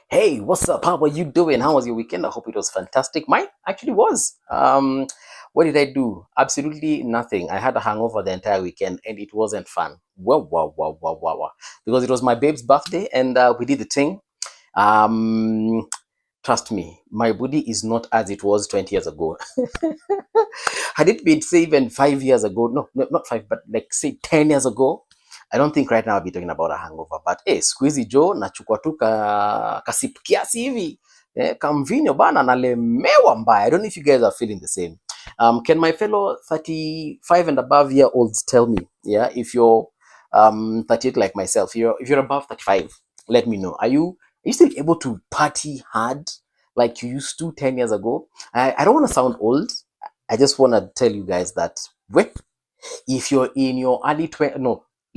Hey, what's up? How are you doing? How was your weekend? I hope it was fantastic. Mine actually was. What did I do? Absolutely nothing. I had a hangover the entire weekend and it wasn't fun. Wow, wow, wow, wow, wow, wow. Because it was my babe's birthday and we did the thing. Um, Trust me, my body is not as it was 20 years ago. Had it been, say, even 5 years ago, no, not five, but like, say, 10 years ago, I don't think right now I'll be talking about a hangover. But hey, siku hizi jo nachukua tu kasip kiasi hivi kamvinyo bana nalemewa mbaya. I don't know if you guys are feeling the same. Can my fellow 35 and above year olds tell me, yeah, if you're 38 like myself, if you're above 35, let me know. Are you still able to party hard like you used to 10 years ago? I don't want to sound old. I just want to tell you guys that when, if you're in your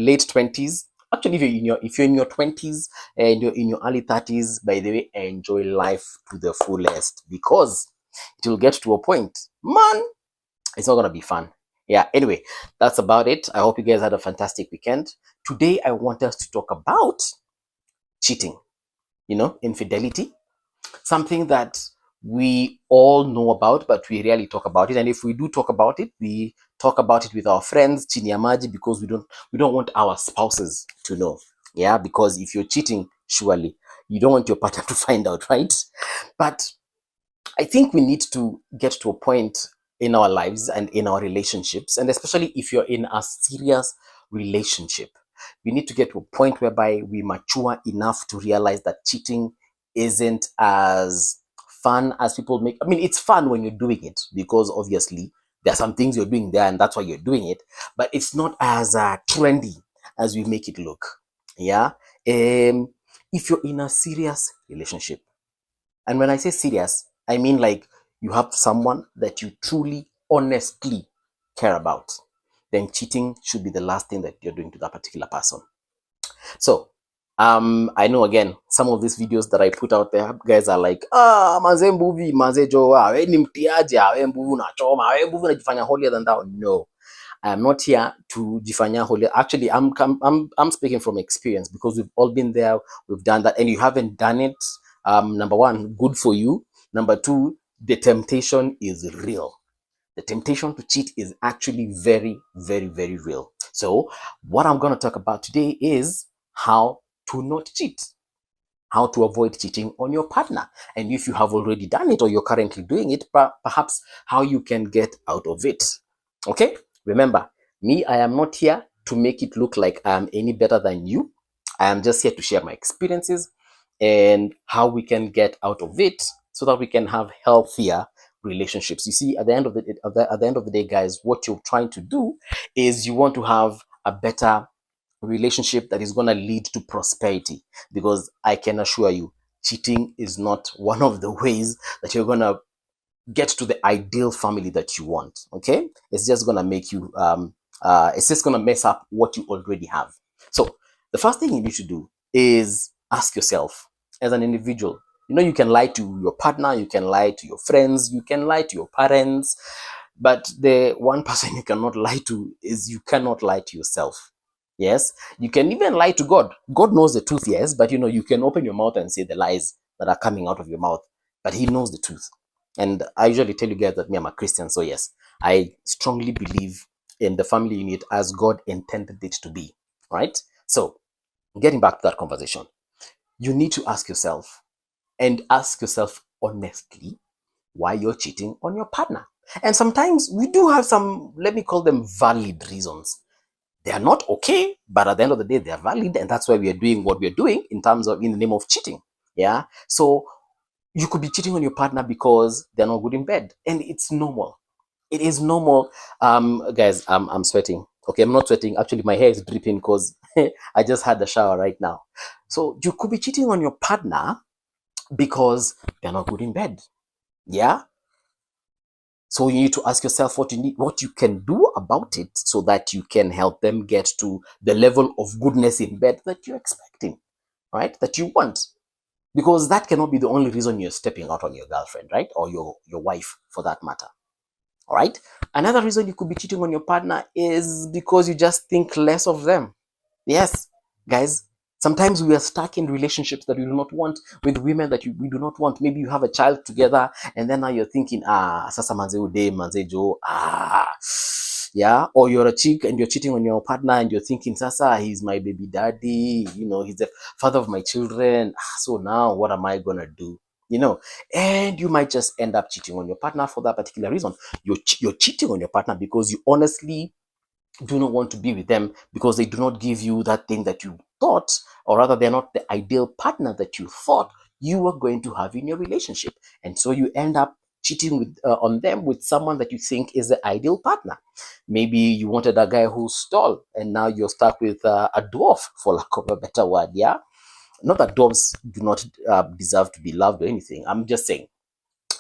late 20s, actually if you're in your 20s and you're in your early 30s, by the way, enjoy life to the fullest because it will get to a point, man, it's not gonna be fun. Yeah, anyway, that's about it. I hope you guys had a fantastic weekend. Today I want us to talk about cheating, infidelity, something that we all know about, but we rarely talk about it. And if we do talk about it, we talk about it with our friends, chini ya maji, because we don't want our spouses to know. Yeah, because if you're cheating, surely you don't want your partner to find out, right? But I think we need to get to a point in our lives and in our relationships, and especially if you're in a serious relationship, we need to get to a point whereby we mature enough to realize that cheating isn't as fun as people make. I mean, it's fun when you're doing it because obviously there are some things you're doing there and that's why you're doing it, but it's not as trendy as we make it look. Yeah. If you're in a serious relationship, and when I say serious, I mean like you have someone that you truly, honestly care about, then cheating should be the last thing that you're doing to that particular person. So, I know again, some of these videos that I put out there, guys are like, manze mbuvi, manze joa, we ni mtiaje, we mbuvu na choma, we mbuvu na jifanya holier than thou. No, I am not here to jifanya holier. Actually, I'm speaking from experience because we've all been there, we've done that, and you haven't done it. Number one, good for you. Number two, the temptation is real. The temptation to cheat is actually very, very, very real. So, what I'm going to talk about today is how to not cheat, how to avoid cheating on your partner. And if you have already done it or you're currently doing it, perhaps how you can get out of it. Okay? Remember, me, I am not here to make it look like I'm any better than you. I am just here to share my experiences and how we can get out of it so that we can have healthier relationships. You see, at the end of the day, guys, what you're trying to do is you want to have a better relationship that is going to lead to prosperity, because I can assure you cheating is not one of the ways that you're going to get to the ideal family that you want. Okay, it's just going to make you it's just going to mess up what you already have. So the first thing you need to do is ask yourself, as an individual, you can lie to your partner, you can lie to your friends, you can lie to your parents, but the one person you cannot lie to is you cannot lie to yourself. Yes, you can even lie to God. God knows the truth, yes, but you can open your mouth and say the lies that are coming out of your mouth, but He knows the truth. And I usually tell you guys that me, I'm a Christian, so yes, I strongly believe in the family unit as God intended it to be, right? So, getting back to that conversation, you need to ask yourself, and ask yourself honestly, why you're cheating on your partner. And sometimes we do have some, let me call them valid reasons. They are not okay, but at the end of the day, they are valid, and that's why we are doing what we are doing in the name of cheating. Yeah. So you could be cheating on your partner because they're not good in bed, and it's normal. It is normal. Guys, I'm sweating. Okay, I'm not sweating. Actually, my hair is dripping because I just had the shower right now. So you could be cheating on your partner because they're not good in bed. Yeah. So you need to ask yourself what you can do about it so that you can help them get to the level of goodness in bed that you're expecting, right? That you want. Because that cannot be the only reason you're stepping out on your girlfriend, right? Or your wife for that matter. All right. Another reason you could be cheating on your partner is because you just think less of them. Yes, guys, Sometimes we are stuck in relationships that we do not want, with women that we do not want. Maybe you have a child together, and then now you're thinking, sasa manze ude, manze jo, yeah. Or you're a chick and you're cheating on your partner, and you're thinking, sasa, he's my baby daddy, he's the father of my children. So now what am I gonna do? And you might just end up cheating on your partner for that particular reason. You're cheating on your partner because you honestly do not want to be with them, because they do not give you that thing that you thought, or rather they're not the ideal partner that you thought you were going to have in your relationship. And so you end up cheating on them with someone that you think is the ideal partner. Maybe you wanted a guy who's tall, and now you're stuck with a dwarf, for lack of a better word. Yeah, not that dwarves do not deserve to be loved or anything. I'm just saying,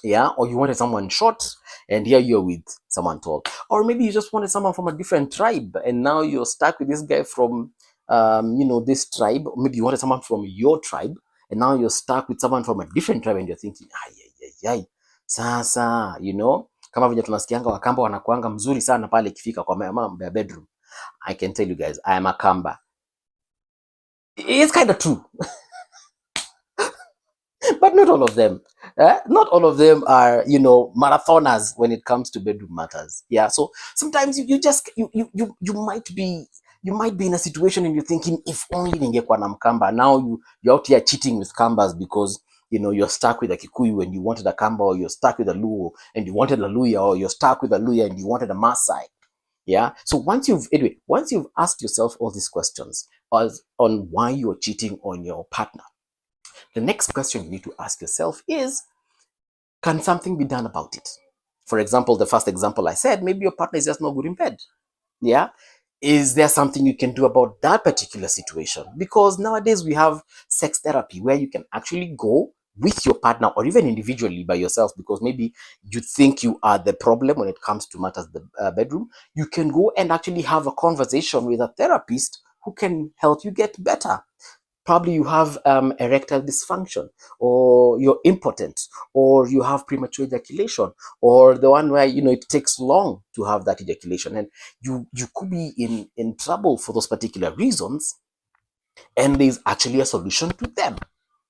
yeah. Or you wanted someone short, and here you're with someone tall. Or maybe you just wanted someone from a different tribe, and now you're stuck with this guy from this tribe. Maybe you wanted someone from your tribe, and now you're stuck with someone from a different tribe, and you're thinking, ay, sasa, kama vile tunasikianga wakamba wanakuanga mzuri sana pale ikifika kwa mambo ya bedroom. I can tell you guys, I am a Kamba. It's kind of true. But not all of them. Not all of them are, marathoners when it comes to bedroom matters. Yeah. So sometimes you might be in a situation and you're thinking, if only ningekuwa na Mkamba. Now you're out here cheating with Kambas because you're stuck with a Kikuyu and you wanted a Kamba, or you're stuck with a Luo and you wanted a Luya, or you're stuck with a Luya and you wanted a Maasai. Yeah. So once you've asked yourself all these questions on why you're cheating on your partner, the next question you need to ask yourself is, can something be done about it? For example, the first example I said, maybe your partner is just not good in bed. Yeah. Is there something you can do about that particular situation? Because nowadays we have sex therapy where you can actually go with your partner, or even individually by yourself, because maybe you think you are the problem when it comes to matters the bedroom. You can go and actually have a conversation with a therapist who can help you get better. Probably you have erectile dysfunction, or you're impotent, or you have premature ejaculation, or the one where it takes long to have that ejaculation, and you could be in trouble for those particular reasons, and there's actually a solution to them.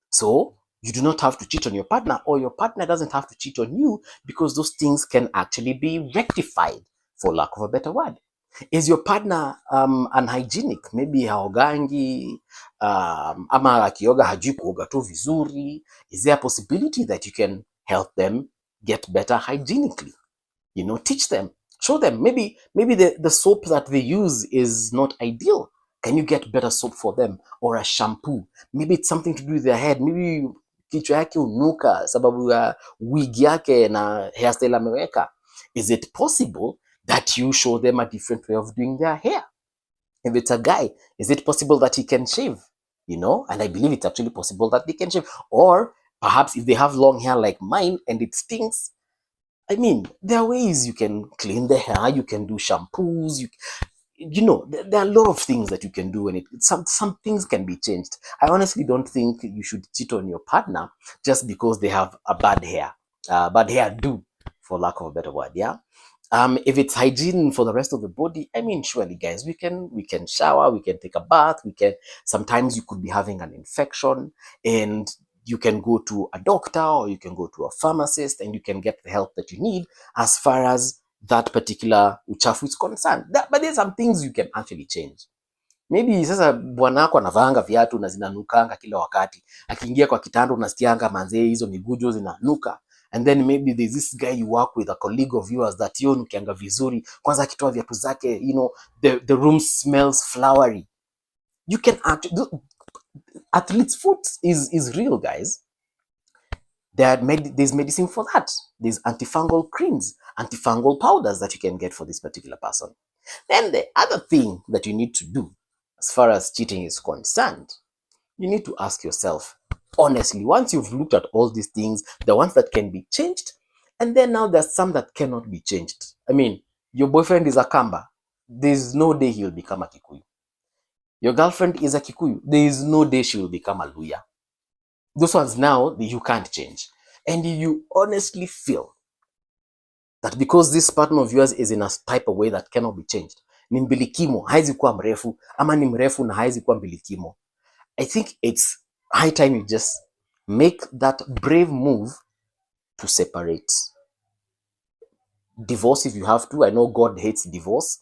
So you do not have to cheat on your partner, or your partner doesn't have to cheat on you, because those things can actually be rectified, for lack of a better word. Is your partner unhygienic? Maybe haogangi, ama akioga hajui kuoga tu vizuri. Is there a possibility that you can help them get better hygienically? Teach them, show them. Maybe the soap that they use is not ideal. Can you get better soap for them, or a shampoo? Maybe it's something to do with their head. Maybe kichwa yake unuka sababu ya wig yake na hairstyle ameweka. Is it possible that you show them a different way of doing their hair? If it's a guy, is it possible that he can shave? And I believe it's actually possible that they can shave. Or perhaps if they have long hair like mine and it stinks, I mean, there are ways you can clean the hair, you can do shampoos, there are a lot of things that you can do, and some things can be changed. I honestly don't think you should cheat on your partner just because they have a bad hair do, for lack of a better word. Yeah. If it's hygiene for the rest of the body, I mean, surely, guys, we can shower, we can take a bath, sometimes you could be having an infection, and you can go to a doctor, or you can go to a pharmacist, and you can get the help that you need as far as that particular uchafu is concerned. But there's some things you can actually change. Maybe sasa bwanako anavaanga viatu na zinanukanga kila wakati. Akiingia kwa kitanda unasikianga manzee hizo migujo zinanuka. And then maybe there's this guy you work with, a colleague of yours, that nukianga vizuri. Kwanza akitoa viatu zake, the room smells flowery. You can actually, athlete's foot is real, guys. There's medicine for that. There's antifungal creams, antifungal powders that you can get for this particular person. Then the other thing that you need to do, as far as cheating is concerned, you need to ask yourself, honestly, once you've looked at all these things, the ones that can be changed, and then now there's some that cannot be changed. I mean, your boyfriend is a Kamba. There's no day he'll become a Kikuyu. Your girlfriend is a Kikuyu. There is no day she will become a Luya. Those ones now, you can't change. And you honestly feel that because this partner of yours is in a type of way that cannot be changed, ni mbilikimo, haizi kuwa mrefu, ama ni mrefu na haizi kuwa mbilikimo, I think it's high time you just make that brave move to separate. Divorce if you have to. I know God hates divorce,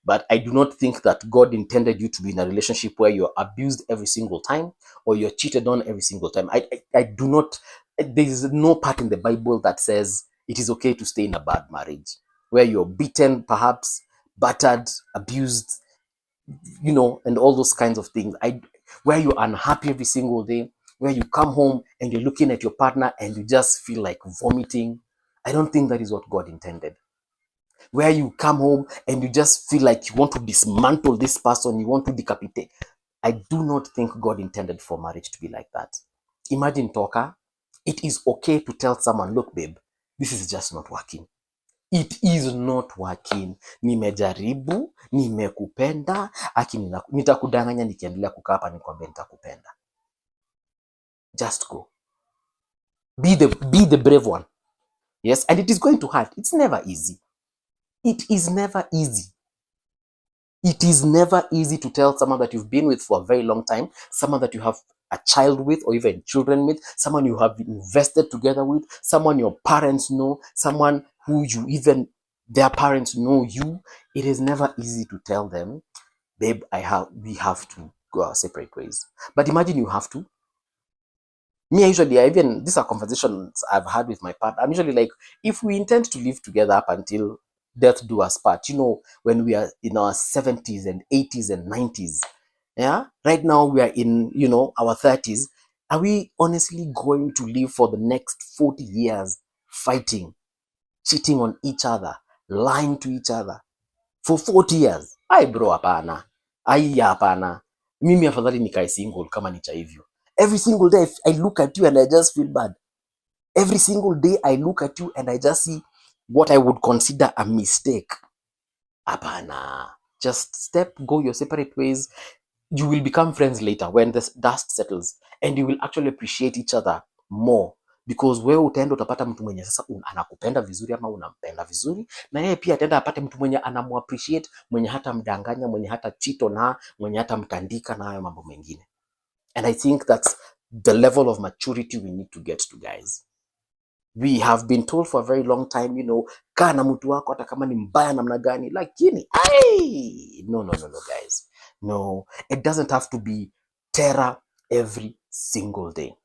but I do not think that God intended you to be in a relationship where you're abused every single time or you're cheated on every single time. I do not, there is no part in the Bible that says it is okay to stay in a bad marriage where you're beaten, perhaps battered, abused, and all those kinds of things. Where you're unhappy every single day, where you come home and you're looking at your partner and you just feel like vomiting. I don't think that is what God intended. Where you come home and you just feel like you want to dismantle this person, you want to decapitate. I do not think God intended for marriage to be like that. Imagine, Toka, it is okay to tell someone, look, babe, this is just not working. It is not working. Nimejaribu, nimekupenda, nitakudanganya nikiendelea kukaa hapa nikwambia nitakupenda. Just go. Be the brave one. Yes, and it is going to hurt. It's never easy. It is never easy. It is never easy to tell someone that you've been with for a very long time, someone that you have a child with or even children with, someone you have invested together with, someone your parents know, someone who their parents know you. It is never easy to tell them, babe, we have to go our separate ways. But imagine you have to. Me, these are conversations I've had with my partner. I'm usually like, if we intend to live together up until death do us part, when we are in our 70s and 80s and 90s, yeah, right now we are in, our 30s. Are we honestly going to live for the next 40 years fighting, cheating on each other, lying to each other for 40 years? Ai bro, hapana. Hapana. Mimi afadhali nikae single kama nicha hivyo. Every single day I look at you and I just feel bad. Every single day I look at you and I just see what I would consider a mistake. Hapana. Just go your separate ways. You will become friends later when the dust settles and you will actually appreciate each other more, because wewe utaenda utapata mtu mwenye sasa anakupenda vizuri ama unampenda vizuri, na yeye pia ataenda apate mtu mwenye anamuappreciate, mwenye hata mdanganya, mwenye hata chito na mwenye hata mtandika na hayo mambo mengine. And I think that's the level of maturity we need to get to, guys. We have been told for a very long time, kaa na mtu wako hata kama ni mbaya namna gani, lakini no guys. No, it doesn't have to be terror every single day.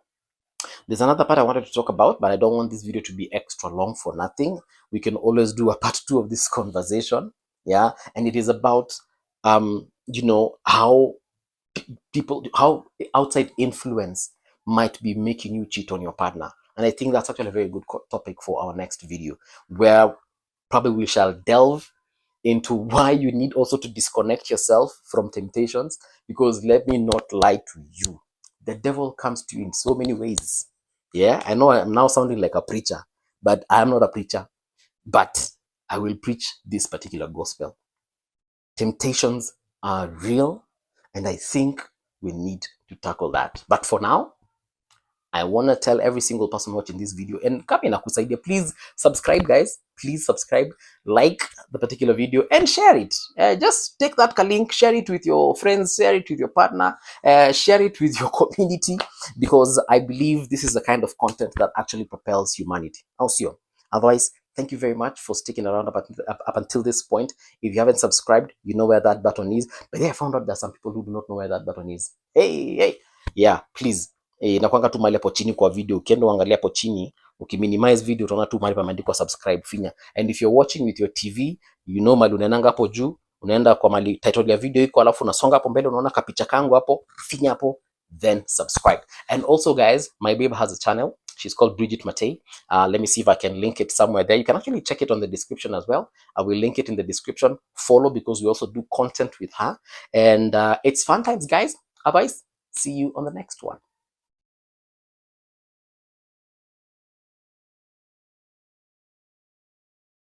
There's another part I wanted to talk about, but I don't want this video to be extra long for nothing. We can always do a part 2 of this conversation. Yeah. And it is about, how outside influence might be making you cheat on your partner. And I think that's actually a very good topic for our next video, where probably we shall delve into why you need also to disconnect yourself from temptations. Because let me not lie to you, the devil comes to you in so many ways. Yeah, I know I'm now sounding like a preacher, but I am not a preacher. But I will preach this particular gospel. Temptations are real, and I think we need to tackle that. But for now, I want to tell every single person watching this video, and kama inakusaidia, please subscribe, guys. Please subscribe, like the particular video, and share it. Just take that link, share it with your friends, share it with your partner, share it with your community, because I believe this is the kind of content that actually propels humanity. Otherwise, thank you very much for sticking around up until this point. If you haven't subscribed, you know where that button is. But yeah, I found out there are some people who do not know where that button is. Hey. Yeah, please. Nakwanga tu mahali hapo chini kwa video. Ukienda uangalia hapo chini, ukiminimize video utaona tu mahali pameandikwa subscribe, finya. And if you're watching with your TV, mahali unaenda hapo juu, unaenda kwa mahali title ya video iko, alafu unasonga hapo mbele unaona kapicha kangu hapo, finya hapo, then subscribe. And also, guys, my babe has a channel. She's called Bridget Matei. Let me see if I can link it somewhere there. You can actually check it on the description as well. I will link it in the description. Follow, because we also do content with her. And it's fun times, guys. Otherwise, see you on the next one.